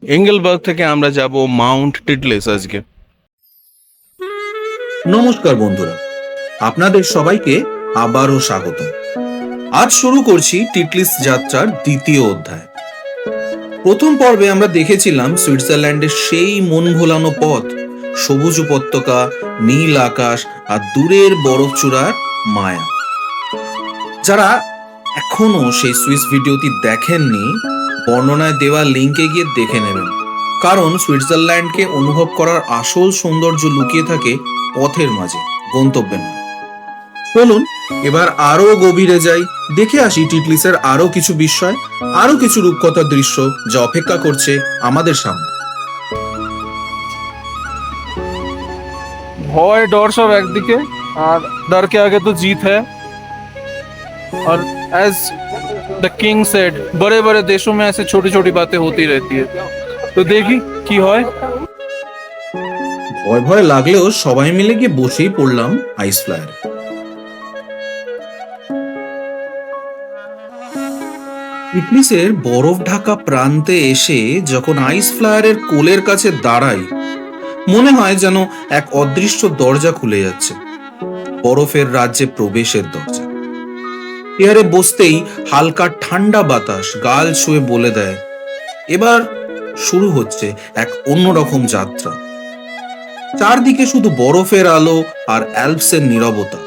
Engelberg থেকে আমরা যাব মাউন্ট টিটলিস আজকে। নমস্কার বন্ধুরা, আপনাদের সবাইকে আবারও স্বাগত। আজ শুরু করছি টিটলিস যাত্রার দ্বিতীয় অধ্যায়। প্রথম পর্বে আমরা দেখেছিলাম সুইজারল্যান্ডের সেই মন ভোলানো পথ, সবুজ উপত্যকা, নীল আকাশ আর দূরের বরফ চূড়ার মায়া। যারা এখনো সেই সুইস ভিডিওটি দেখেননি, বর্ণনায় দেওয়া লিঙ্কে গিয়ে দেখে নেবেন, কারণ সুইজারল্যান্ডকে অনুভব করার আসল সৌন্দর্য লুকিয়ে থাকে পথের মাঝে, গন্তব্যে নয়। চলুন এবার আরো গভীরে যাই, দেখে আসি টিটলিসের আরো কিছু বিস্ময়, আরো কিছু রূপকথার দৃশ্য যা অপেক্ষা করছে আমাদের সামনে। ভয় ডর সব একদিকে, আর डर के आगे तो जीत है। और एज द किंग सेड, बड़े बड़े देशों में ऐसे छोटी छोटी बातें होती रहती है, तो देखी কি হয়। ভয় ভয় লাগলেও সবাই মিলে গিয়ে বসেই পড়লাম আইস ফ্লায়ারে। টিটলিসের বরফ ঢাকা প্রান্তে এসে যখন আইস ফ্লায়ারের কোলের কাছে দাঁড়াই, মনে হয় যেন এক অদৃশ্য দরজা খুলে যাচ্ছে, বরফের রাজ্যে প্রবেশের দরজা। এয়ারে বসতেই হালকা ঠান্ডা বাতাস গাল ছুঁয়ে বলে দেয়, এবার শুরু হচ্ছে এক অন্যরকম যাত্রা। চারদিকে শুধু বরফের আলো আর অ্যালপসের নীরবতা।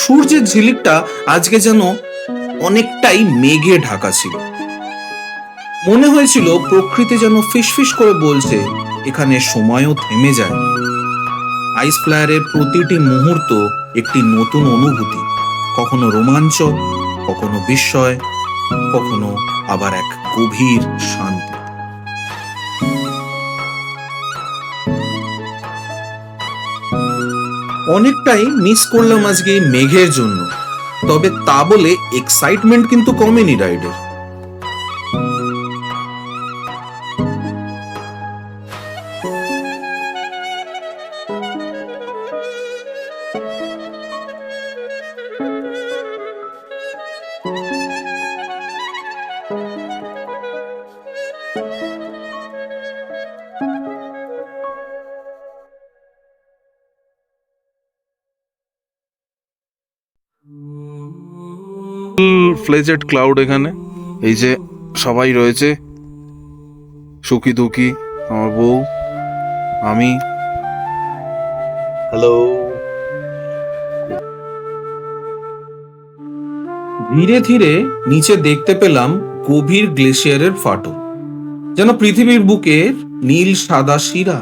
সূর্যের ঝিলিকটা আজকে যেন অনেকটাই মেঘে ঢাকা ছিল। মনে হয়েছিল প্রকৃতি যেন ফিসফিস করে বলছে, এখানে সময়ও থেমে যায়। আইস ফ্লায়ারের প্রতিটি মুহূর্ত একটি নতুন অনুভূতি, কখনো রোমাঞ্চক, কখনো বিস্ময়, কখনো আবার এক গভীর শান্তি। অনেকটাই মিস করলাম আজকে মেঘের জন্য, তবে তা বলে এক্সাইটমেন্ট কিন্তু কমেনি রাইডের। ফ্লেজেড ক্লাউড এখানে, এই যে সবাই রয়েছে, সুখী দুঃখী, আমার বউ, আমি। হ্যালো। ধীরে ধীরে নিচে দেখতে পেলাম গভীর গ্লেশিয়ারের ফাটল, যেন পৃথিবীর বুকের নীল সাদা শিরা।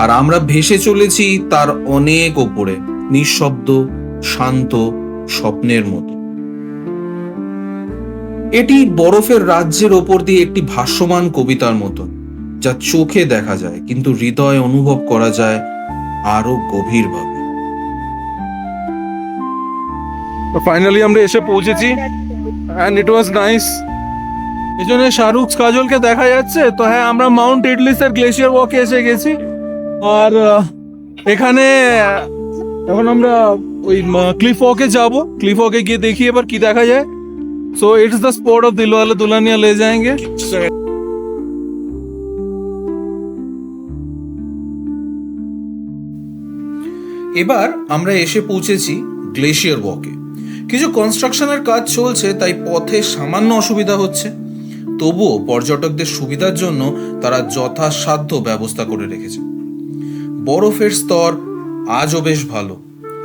আর আমরা ভেসে চলেছি তার অনেক ওপরে, নিঃশব্দ, শান্ত, স্বপ্নের মতো। এটি বরফের রাজ্যের ওপর দিয়ে একটি ভাসমান কবিতার মতো, যা চোখে দেখা যায় কিন্তু হৃদয়ে অনুভব করা যায় আরো গভীরভাবে। তো ফাইনালি আমরা এসে পৌঁছেছি, এন্ড ইট ওয়াজ নাইস। পেছনে শাহরুখ কাজলকে দেখা যাচ্ছে। তো হ্যাঁ, আমরা মাউন্ট টিটলিসের গ্লেশিয়ার ওয়াকে এসে গেছি। আর এখানে এখন আমরা ওই ক্লিফ ওয়াকে যাবো। ক্লিফ ওয়াকে গিয়ে দেখি এবার কি দেখা যায়। So it's the spot of Dilwale Dulhania Le যায়েঙ্গে। এবার আমরা এসে পৌঁছেছি গ্লেশিয়ার ওয়াকে। কিছু কনস্ট্রাকশনের কাজ চলছে, তাই পথে সামান্য অসুবিধা হচ্ছে। তবুও পর্যটকদের সুবিধার জন্য তারা যথাসাধ্য ব্যবস্থা করে রেখেছে। বরফের স্তর আজও বেশ ভালো,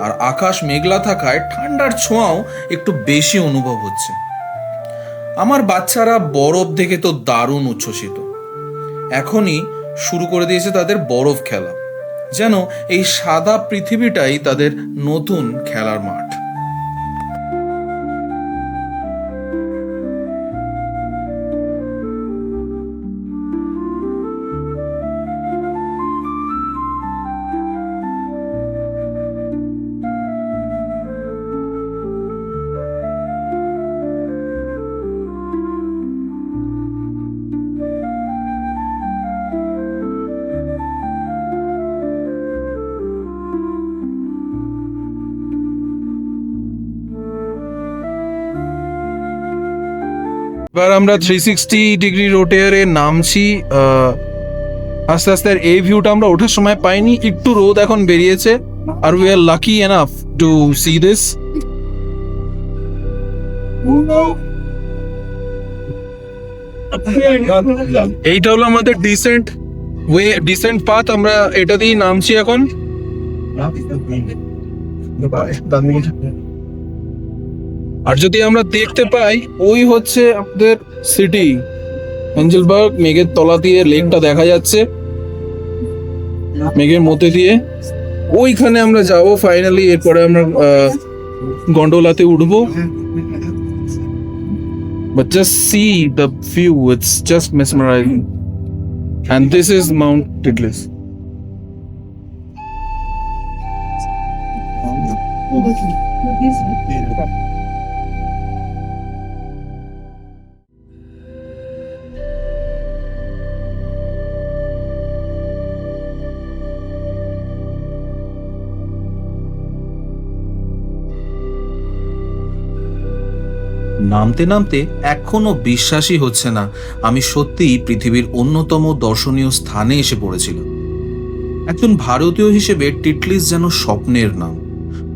আর আকাশ মেঘলা থাকায় ঠান্ডার ছোঁয়াও একটু বেশি অনুভব হচ্ছে। আমার বাচ্চারা বরফ দেখে তো দারুণ উচ্ছ্বসিত। এখনই শুরু করে দিয়েছে তাদের বরফ খেলা, যেন এই সাদা পৃথিবীটাই তাদের নতুন খেলার মাঠ। এবার আমরা 360 ডিগ্রি রোটেয়ারে নামছি। আস্তে আস্তে আর এই ভিউটা আমরা ওঠার সময় পাইনি, একটু রোদ এখন বেরিয়েছে, আর we are lucky enough to see this. এইটা হলো আমাদের ডিসেন্ট পাথ, আমরা এটা দিয়ে নামছি এখন। আর যদি আমরা দেখতে পাই, ওই হচ্ছে আমাদের সিটি এঞ্জেলবার্গ, মেঘের তলা দিয়ে লেকটা দেখা যাচ্ছে, মেঘের মধ্যে দিয়ে ওইখানে আমরা যাব ফাইনালি। এরপরে আমরা গন্ডোলাতে উঠবো। But just see the view, it's just mesmerizing. And this is Mount Titlis. নামতে নামতে এখনো বিশ্বাসই হচ্ছে না আমি সত্যিই পৃথিবীর অন্যতম দর্শনীয় স্থানে এসে পড়েছিলাম। একজন ভারতীয় হিসেবে টিটলিস যেন স্বপ্নের নাম,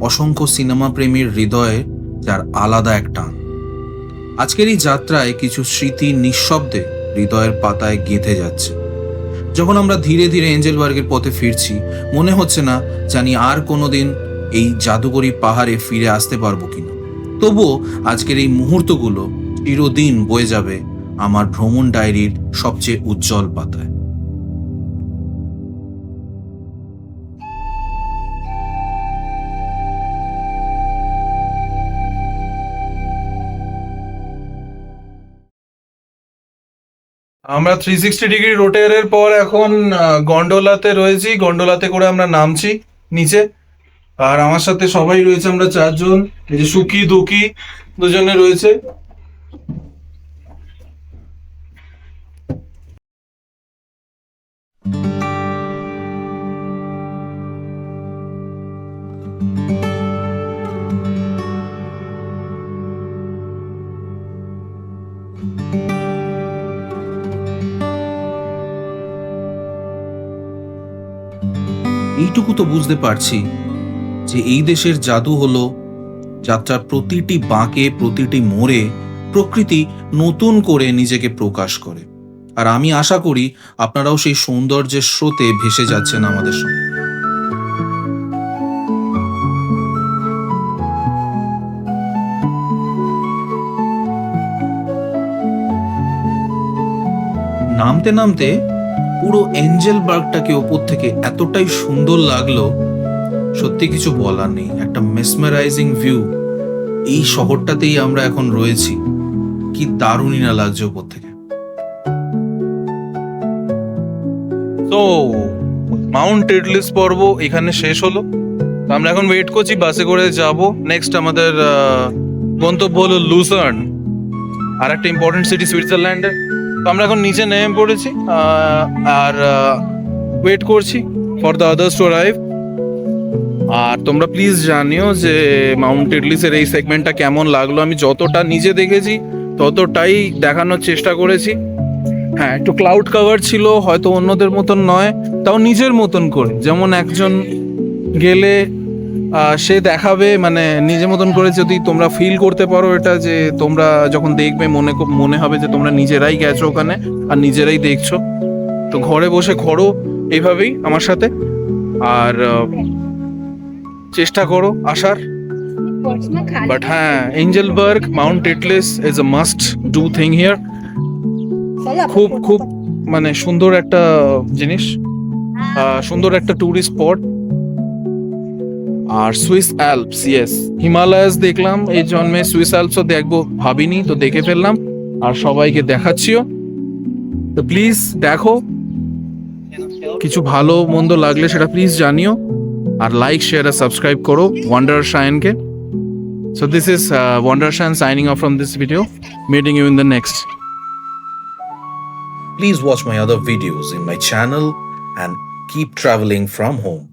অসংখ্য সিনেমা প্রেমীর হৃদয়ে যার আলাদা এক টান। আজকের এই যাত্রায় কিছু স্মৃতি নিঃশব্দে হৃদয়ের পাতায় গেঁথে যাচ্ছে। যখন আমরা ধীরে ধীরে এঞ্জেলবার্গের পথে ফিরছি, মনে হচ্ছে না জানি আর কোনোদিন এই জাদুকরী পাহাড়ে ফিরে আসতে পারবো কিনা। তবুও আজকের এই মুহূর্তগুলো চিরদিন বয়ে যাবে আমার ভ্রমণ ডায়েরির সবচেয়ে উজ্জ্বল পাতায়। আমরা 360 ডিগ্রি রোটেয়ারের পর এখন গন্ডোলাতে রয়েছি। গন্ডোলাতে করে আমরা নামছি নিচে, আর আমার সাথে সবাই রয়েছে, আমরা 4 জন। এই যে সুকি দুকি দুজনে রয়েছে। এইটুকু তো বুঝতে পারছি যে এই দেশের জাদু হলো যাত্রার প্রতিটি বাঁকে, প্রতিটি মোড়ে প্রকৃতি নতুন করে নিজেকে প্রকাশ করে। আর আমি আশা করি আপনারাও সেই সৌন্দর্যের স্রোতে ভেসে যাচ্ছেন আমাদের সঙ্গে। নামতে নামতে পুরো এঞ্জেলবার্গটাকে ওপর থেকে এতটাই সুন্দর লাগলো, সত্যি কিছু বলার নেই। একটা মেসমেরাইজিং ভিউ। এই শহরটাতেই আমরা এখন রয়েছি, কি দারুণই না লাগছে ওপর থেকে। তো মাউন্ট টিটলিস পর্ব এখানে শেষ হলো। তো আমরা এখন ওয়েট করছি, বাসে করে যাব। নেক্সট আমাদের গন্তব্য হলো লুসার্ন, আর একটা ইম্পর্টেন্ট সিটি সুইজারল্যান্ডের। তো আমরা এখন নিচে নেমে পড়েছি আর ওয়েট করছি for the others to arrive. আর তোমরা প্লিজ জানিও যে মাউন্ট টিটলিসের এই সেগমেন্টটা কেমন লাগলো। আমি যতটা নিজে দেখেছি ততটাই দেখানোর চেষ্টা করেছি। হ্যাঁ, একটু ক্লাউড কাভার ছিল, হয়তো অন্যদের মতন নয়, তাও নিজের মতন করে। যেমন একজন গেলে সে দেখাবে, মানে নিজের মতন করে যদি তোমরা ফিল করতে পারো এটা, যে তোমরা যখন দেখবে মনে হবে যে তোমরা নিজেরাই গেছো ওখানে আর নিজেরাই দেখছো। তো ঘরে বসে ঘোরো এইভাবেই আমার সাথে, আর চেষ্টা করো আসার। বাট হ্যাঁ, Engelberg, mount Titlis is a must do thing here. খুব খুব মানে সুন্দর একটা জিনিস, সুন্দর একটা ট্যুরিস্ট স্পট। আর সুইস অ্যালপস, ইয়েস, হিমালয়াস দেখলাম এই জন্মে, সুইস অ্যালপসও দেখবো ভাবিনি, তো দেখে ফেললাম আর সবাইকে দেখাচ্ছিও। তো প্লিজ দেখো, কিছু ভালো মন্দ লাগলে সেটা প্লিজ জানিও, আর লাইক, শেয়ার আর সাবস্ক্রাইব করো wanderer শাইনকে। So this is Wanderer Shine signing off from this video. Meeting you in the next. Please watch my other videos in my channel and keep traveling from home.